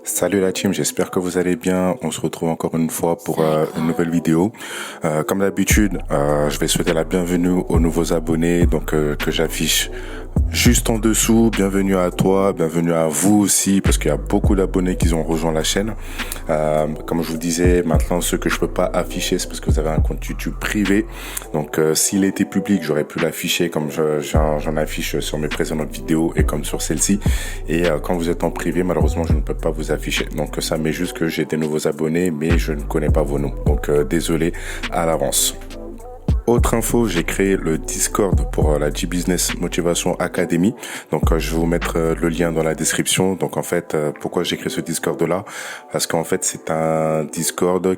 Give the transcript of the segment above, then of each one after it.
Salut la team, j'espère que vous allez bien. On se retrouve encore une fois pour une nouvelle vidéo. Comme d'habitude, je vais souhaiter la bienvenue aux nouveaux abonnés que j'affiche juste en dessous. Bienvenue à toi, bienvenue à vous aussi, parce qu'il y a beaucoup d'abonnés qui ont rejoint la chaîne. Comme je vous disais, maintenant ceux que je peux pas afficher, c'est parce que vous avez un compte YouTube privé. Donc s'il était public, j'aurais pu l'afficher comme j'en affiche sur mes précédentes vidéos et comme sur celle-ci. Et quand vous êtes en privé, malheureusement, je ne peux pas vous afficher. Donc ça met juste que j'ai des nouveaux abonnés, mais je ne connais pas vos noms. Donc désolé à l'avance. Autre info, j'ai créé le Discord pour la G-Business Motivation Academy. Donc, je vais vous mettre le lien dans la description. Donc, en fait, pourquoi j'ai créé ce Discord-là? Parce qu'en fait, c'est un Discord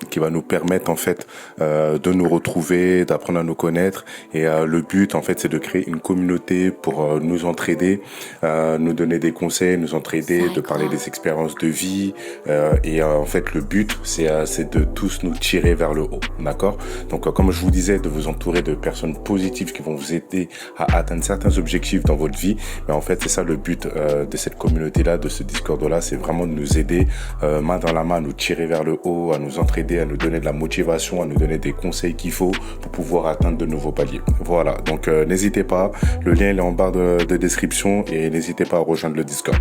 qui va nous permettre, en fait, de nous retrouver, d'apprendre à nous connaître. Et le but, en fait, c'est de créer une communauté pour nous entraider, nous donner des conseils, nous entraider, de parler des expériences de vie. En fait, le but, c'est de tous nous tirer vers le haut. D'accord? Donc, comme je vous disais, de vous entourer de personnes positives qui vont vous aider à atteindre certains objectifs dans votre vie. Mais en fait, c'est ça le but de cette communauté-là, de ce Discord-là, c'est vraiment de nous aider main dans la main, à nous tirer vers le haut, à nous entraider, à nous donner de la motivation, à nous donner des conseils qu'il faut pour pouvoir atteindre de nouveaux paliers. Voilà, donc n'hésitez pas, le lien est en barre de description et n'hésitez pas à rejoindre le Discord.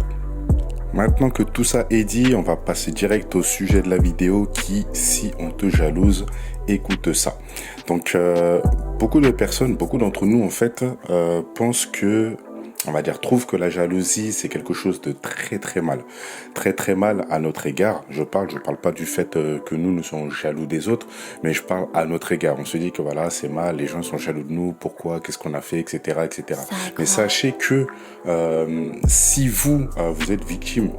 Maintenant que tout ça est dit, on va passer direct au sujet de la vidéo qui, si on te jalouse, écoute ça. Donc, beaucoup de personnes, beaucoup d'entre nous, en fait, pensent que, on va dire, trouvent que la jalousie, c'est quelque chose de très, très mal. Très, très mal à notre égard. Je parle pas du fait que nous sommes jaloux des autres, mais je parle à notre égard. On se dit que voilà, c'est mal, les gens sont jaloux de nous, pourquoi, qu'est-ce qu'on a fait, etc., etc. Mais sachez que si vous êtes victime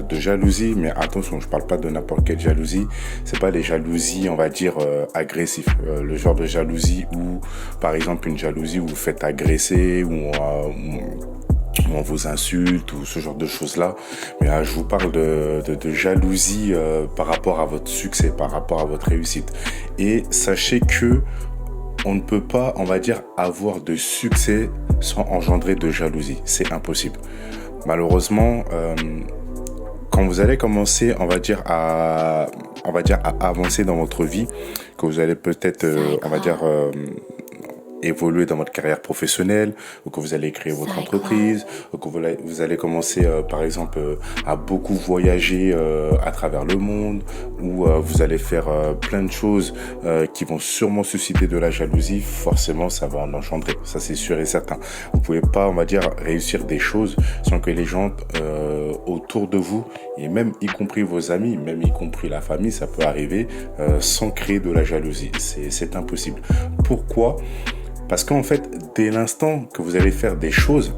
de jalousie, mais attention, je parle pas de n'importe quelle jalousie, c'est pas les jalousies, on va dire, agressives. Le genre de jalousie où, par exemple, une jalousie où vous faites agresser, où on vous insulte ou ce genre de choses-là. Mais je vous parle de jalousie par rapport à votre succès, par rapport à votre réussite. Et sachez que on ne peut pas, on va dire, avoir de succès sans engendrer de jalousie. C'est impossible. Malheureusement, quand vous allez commencer, on va dire à avancer dans votre vie, que vous allez peut-être, évoluer dans votre carrière professionnelle, ou que vous allez créer votre entreprise, ou que vous allez commencer par exemple à beaucoup voyager à travers le monde, ou vous allez faire plein de choses qui vont sûrement susciter de la jalousie. Forcément, ça va en engendrer, ça c'est sûr et certain. Vous pouvez pas, on va dire, réussir des choses sans que les gens autour de vous, et même y compris vos amis, même y compris la famille, ça peut arriver sans créer de la jalousie. C'est impossible. Pourquoi ? Parce qu'en fait, dès l'instant que vous allez faire des choses,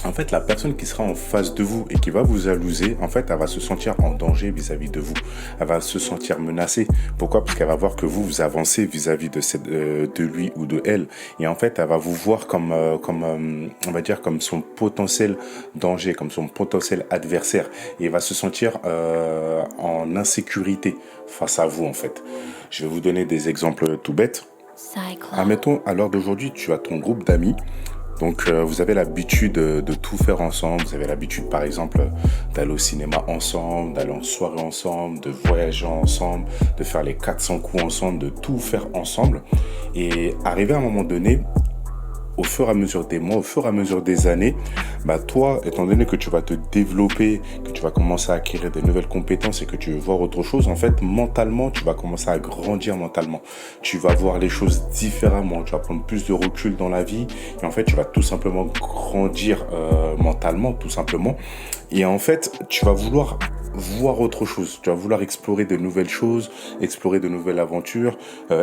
en fait, la personne qui sera en face de vous et qui va vous jalouser, en fait, elle va se sentir en danger vis-à-vis de vous. Elle va se sentir menacée. Pourquoi ? Parce qu'elle va voir que vous avancez vis-à-vis de lui ou de elle. Et en fait, elle va vous voir comme on va dire, comme son potentiel danger, comme son potentiel adversaire. Et elle va se sentir en insécurité face à vous, en fait. Je vais vous donner des exemples tout bêtes. Admettons, à l'heure d'aujourd'hui, tu as ton groupe d'amis. Donc, vous avez l'habitude de tout faire ensemble. Vous avez l'habitude, par exemple, d'aller au cinéma ensemble, d'aller en soirée ensemble, de voyager ensemble, de faire les 400 coups ensemble, de tout faire ensemble. Et arrivé à un moment donné, au fur et à mesure des mois, au fur et à mesure des années, toi, étant donné que tu vas te développer, que tu vas commencer à acquérir des nouvelles compétences et que tu veux voir autre chose, en fait, mentalement, tu vas commencer à grandir mentalement. Tu vas voir les choses différemment, tu vas prendre plus de recul dans la vie et en fait, tu vas tout simplement grandir mentalement, tout simplement. Et en fait, tu vas vouloir voir autre chose. Tu vas vouloir explorer de nouvelles choses, explorer de nouvelles aventures,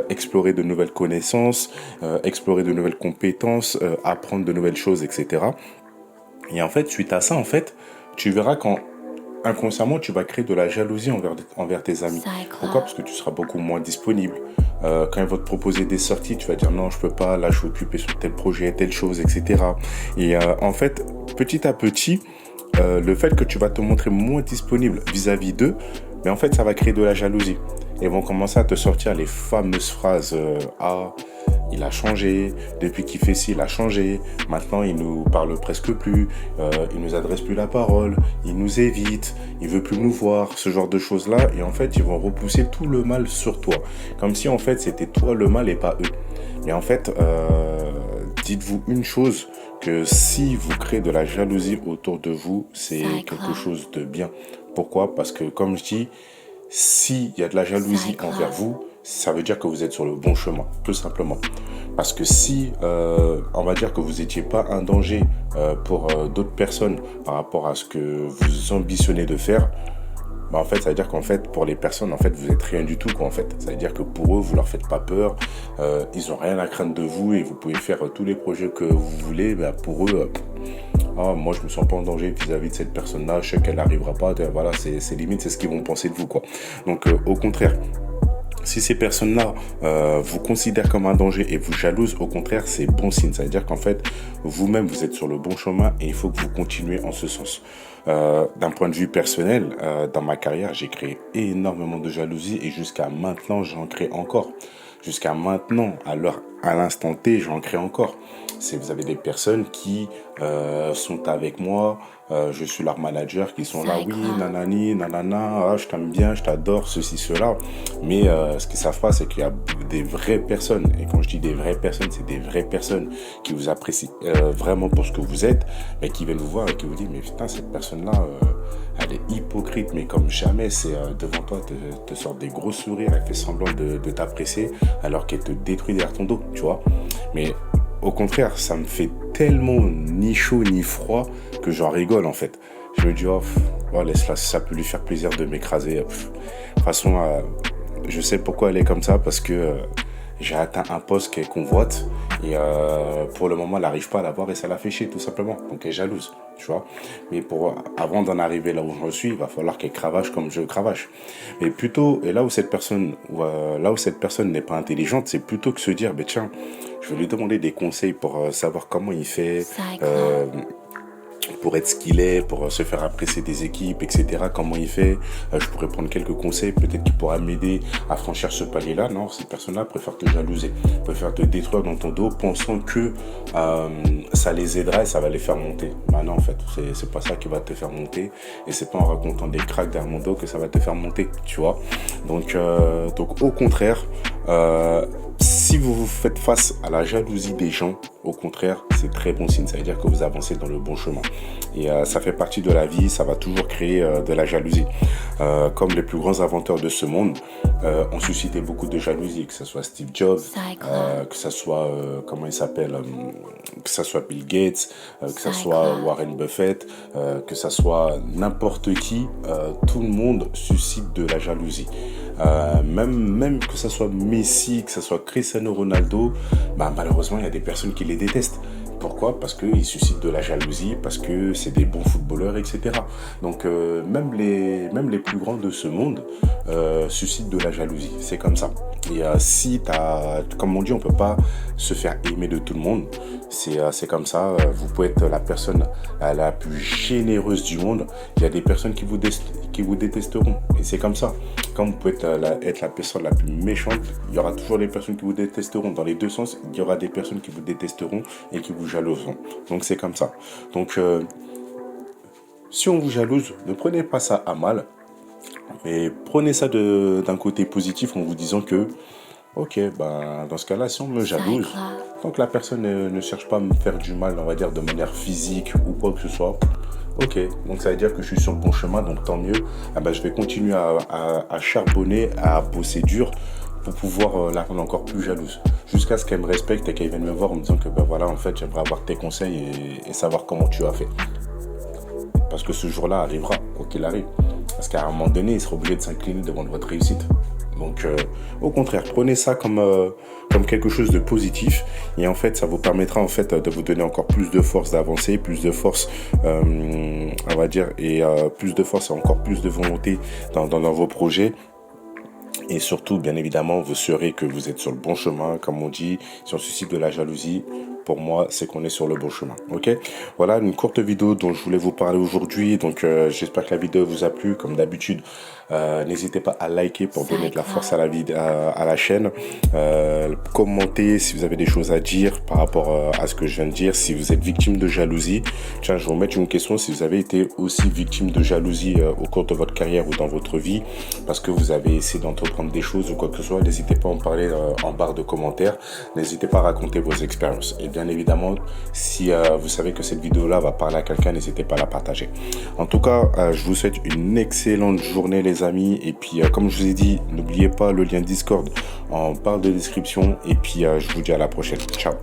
explorer de nouvelles connaissances, explorer de nouvelles compétences, apprendre de nouvelles choses, etc. Et en fait, suite à ça, en fait, tu verras inconsciemment, tu vas créer de la jalousie envers tes amis. Pourquoi ? Parce que tu seras beaucoup moins disponible. Quand ils vont te proposer des sorties, tu vas dire non, je peux pas, là, je suis occupé sur tel projet, telle chose, etc. Et en fait, petit à petit, le fait que tu vas te montrer moins disponible vis-à-vis d'eux Mais en fait, ça va créer de la jalousie. Ils vont commencer à te sortir les fameuses phrases ah, il a changé, depuis qu'il fait ci, il a changé, maintenant il nous parle presque plus, il nous adresse plus la parole, il nous évite, il veut plus nous voir, ce genre de choses-là. Et en fait, ils vont repousser tout le mal sur toi. Comme si en fait, c'était toi le mal et pas eux. Mais en fait, dites-vous une chose, que si vous créez de la jalousie autour de vous, c'est quelque chose de bien. Pourquoi? Parce que comme je dis, s'il y a de la jalousie envers vous, ça veut dire que vous êtes sur le bon chemin, tout simplement. Parce que si, on va dire que vous n'étiez pas un danger pour d'autres personnes par rapport à ce que vous ambitionnez de faire, bah en fait, ça veut dire qu'en fait, pour les personnes, en fait, vous êtes rien du tout, quoi, en fait. Ça veut dire que pour eux, vous leur faites pas peur, ils ont rien à craindre de vous et vous pouvez faire tous les projets que vous voulez. Bah pour eux, ah, moi, je me sens pas en danger vis-à-vis de cette personne-là, je sais qu'elle n'arrivera pas. Voilà, c'est limite, c'est ce qu'ils vont penser de vous, quoi. Donc, au contraire. Si ces personnes-là vous considèrent comme un danger et vous jalousent, au contraire, c'est bon signe. Ça veut dire qu'en fait, vous-même, vous êtes sur le bon chemin et il faut que vous continuez en ce sens. D'un point de vue personnel, dans ma carrière, j'ai créé énormément de jalousie et jusqu'à maintenant, j'en crée encore. Jusqu'à maintenant, à l'instant T, j'en crée encore. Vous avez des personnes qui sont avec moi, je suis leur manager, qui sont là, oui, nanani, nanana, ah, je t'aime bien, je t'adore, ceci, cela. Mais ce qu'ils savent pas, c'est qu'il y a des vraies personnes. Et quand je dis des vraies personnes, c'est des vraies personnes qui vous apprécient vraiment pour ce que vous êtes, mais qui viennent vous voir et qui vous disent, mais putain, cette personne-là, elle est hypocrite, mais comme jamais, c'est devant toi, te sort des gros sourires, elle fait semblant de t'apprécier, alors qu'elle te détruit derrière ton dos, tu vois. Mais au contraire, ça me fait tellement ni chaud ni froid que j'en rigole en fait. Je me dis, oh, laisse-la, ça peut lui faire plaisir de m'écraser. De toute façon, je sais pourquoi elle est comme ça, parce que j'ai atteint un poste qu'elle convoite et pour le moment, elle n'arrive pas à l'avoir et ça la fait chier tout simplement. Donc elle est jalouse, tu vois. Mais avant d'en arriver là où je suis, il va falloir qu'elle cravache comme je cravache. Mais plutôt, et là où cette personne n'est pas intelligente, c'est plutôt que se dire, ben tiens, je vais lui demander des conseils pour savoir comment il fait, pour être ce qu'il est, pour se faire apprécier des équipes, etc. Comment il fait. Je pourrais prendre quelques conseils, peut-être qu'il pourra m'aider à franchir ce palier-là. Non, cette personne-là préfère te jalouser, préfère te détruire dans ton dos, pensant que ça les aidera et ça va les faire monter. Bah non, en fait, c'est pas ça qui va te faire monter, et c'est pas en racontant des cracks derrière mon dos que ça va te faire monter, tu vois. Donc au contraire, si vous faites face à la jalousie des gens, au contraire, c'est très bon signe. Ça veut dire que vous avancez dans le bon chemin. Et ça fait partie de la vie, ça va toujours créer de la jalousie. Comme les plus grands inventeurs de ce monde ont suscité beaucoup de jalousie, que ce soit Steve Jobs, que ce soit, comment il s'appelle, que ce soit Bill Gates, que ce soit Warren Buffett, que ce soit n'importe qui, tout le monde suscite de la jalousie. Même que ce soit Messi, que ce soit Cristiano Ronaldo, bah, malheureusement, il y a des personnes qui les détestent. Pourquoi? Parce qu'ils suscitent de la jalousie, parce que c'est des bons footballeurs, etc. Donc même les plus grands de ce monde suscitent de la jalousie. C'est comme ça. Et comme on dit, on peut pas se faire aimer de tout le monde. C'est comme ça. Vous pouvez être la personne la plus généreuse du monde. Il y a des personnes qui vous détesteront. Et c'est comme ça. Comme vous pouvez être la personne la plus méchante, il y aura toujours des personnes qui vous détesteront. Dans les deux sens, il y aura des personnes qui vous détesteront et qui vous jalouseront. Donc c'est comme ça. Donc si on vous jalouse, ne prenez pas ça à mal, mais prenez ça d'un côté positif en vous disant que ok, ben, dans ce cas-là, si on me jalouse, tant que la personne ne cherche pas à me faire du mal, on va dire de manière physique ou quoi que ce soit, ok, donc ça veut dire que je suis sur le bon chemin, donc tant mieux. Ah ben, je vais continuer à charbonner, à bosser dur pour pouvoir la rendre encore plus jalouse. Jusqu'à ce qu'elle me respecte et qu'elle vienne me voir en me disant que ben voilà, en fait, j'aimerais avoir tes conseils et savoir comment tu as fait. Parce que ce jour-là arrivera, quoi qu'il arrive. Parce qu'à un moment donné, il sera obligé de s'incliner devant votre réussite. Donc, au contraire, prenez ça comme quelque chose de positif. Et en fait, ça vous permettra en fait de vous donner encore plus de force d'avancer, plus de force, on va dire, et plus de force et encore plus de volonté dans vos projets. Et surtout, bien évidemment, vous saurez que vous êtes sur le bon chemin. Comme on dit, si on suscite de la jalousie, pour moi, c'est qu'on est sur le bon chemin. Ok, voilà une courte vidéo dont je voulais vous parler aujourd'hui. Donc j'espère que la vidéo vous a plu. Comme d'habitude, n'hésitez pas à liker pour donner de la force à la vidéo, à la chaîne. Commentez si vous avez des choses à dire par rapport à ce que je viens de dire. Si vous êtes victime de jalousie, tiens, je vais vous mettre une question. Si vous avez été aussi victime de jalousie au cours de votre carrière ou dans votre vie, parce que vous avez essayé d'entreprendre des choses ou quoi que ce soit, n'hésitez pas à en parler en barre de commentaires. N'hésitez pas à raconter vos expériences. Et bien évidemment, si vous savez que cette vidéo-là va parler à quelqu'un, n'hésitez pas à la partager. En tout cas, je vous souhaite une excellente journée les amis. Et puis, comme je vous ai dit, n'oubliez pas le lien Discord en barre de description. Et puis, je vous dis à la prochaine. Ciao.